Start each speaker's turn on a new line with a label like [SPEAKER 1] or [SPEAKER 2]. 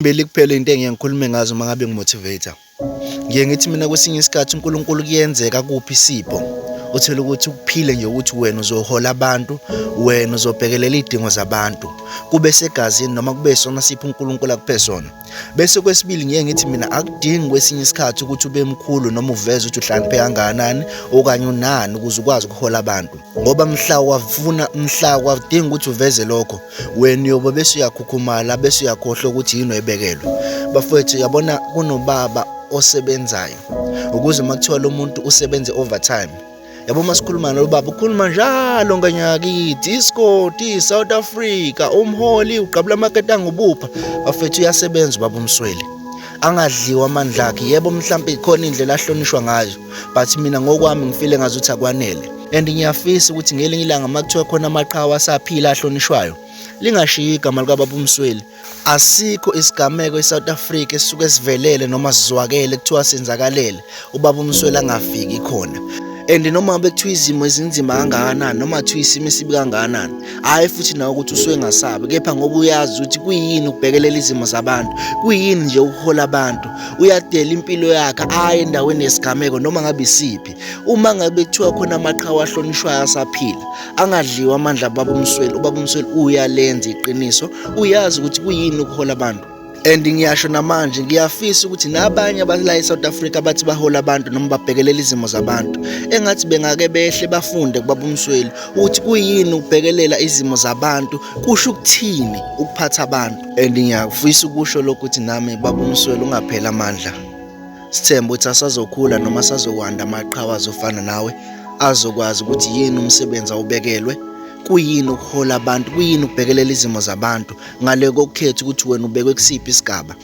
[SPEAKER 1] Mbili kuphela into engiye ngikhulume ngazo mangabe ngimotivator. Ngiye ngithi mina kwesinye isikhathi uNkulunkulu kuyenzeka kuphi isipho. Uthela ukuthi ukuphile nje ukuthi wena uzohola abantu, wena uzobhekelela izidingo zabantu. Kube segazini noma kube sona sipho uNkulunkulu akuphe sona. Bese kwesibili ngiye ngithi mina akudingi kwesinye isikhathi ukuthi ube mkhulu noma uveze ukuthi uhlakaniphe kangakanani okanye unani ukuze ukwazi ukuhola abantu. Ngoba mhla kwadinga ukuthi uveze lokho, wena uyobe bese uyakhukhumala bese uyakhohlwa ukuthi yini oyibekelwe. Bafowethu yabona kunobaba osebenzayo ukuze makuthiwa lo muntu usebenze overtime. Yabo masikhuluma nalo baba ukhuluma njalo nganyakithi isikoti South Africa umholi uqabula amaketanga ubupha. Bafethu uyasebenza ubaba umsweli, angadliwa amandla akhe. Yebo mhlawumbe ikhona indlela ahlonishwa ngayo, but mina ngokwami ngifile ngazuthi akwanele. And ngiyafisa ukuthi ngelinye ilanga makuthiwa khona amaqhawe asaphila ahlonishwayo, lingashiyi igama likababa umsweli. Asikho isigameko eSouth Africa esisuke sivelele noma sizwakele kuthiwa senzakalele ubaba umsweli angafiki khona. And noma bekuthiwa izimo ezinzima kangakanani noma kuthiwa isimo esibi kangakanani, hayi futhi nawe ukuthi usuke ngasabi, kepha ngoba uyazi ukuthi kuyini ukubhekelela izimo zabantu, kuyini nje ukuhola abantu. Uyadela impilo yakhe aye endaweni yesigameko noma ngabe isiphi. Uma ngabe kuthiwa khona amaqhawe ahlonishwayo asaphila, angadliwa amandla ababa umsweli. Ubaba umsweli uyalenza iqiniso, uyazi ukuthi kuyini ukuhola abantu. And ngiyasho namanje ngiyafisa ukuthi nabanye abala eSouth Africa bathi bahola abantu noma babhekelela izimo zabantu, engathi bengake behle bafunde kubaba umsweli ukuthi kuyini ukubhekelela izimo zabantu, kusho ukuthini ukuphatha abantu. And ngiyafisa ukusho lokho ukuthi nami baba umsweli ungaphela amandla. Sithemba ukuthi asazokhula noma sazokwanda amaqhawe azofana nawe, azokwazi ukuthi yini umsebenzi awubekelwe, kuyini ukuhola abantu, kuyini ukubhekelela izimo zabantu, ngale kokukhetha ukuthi wena ubekwe kusiphi isigaba.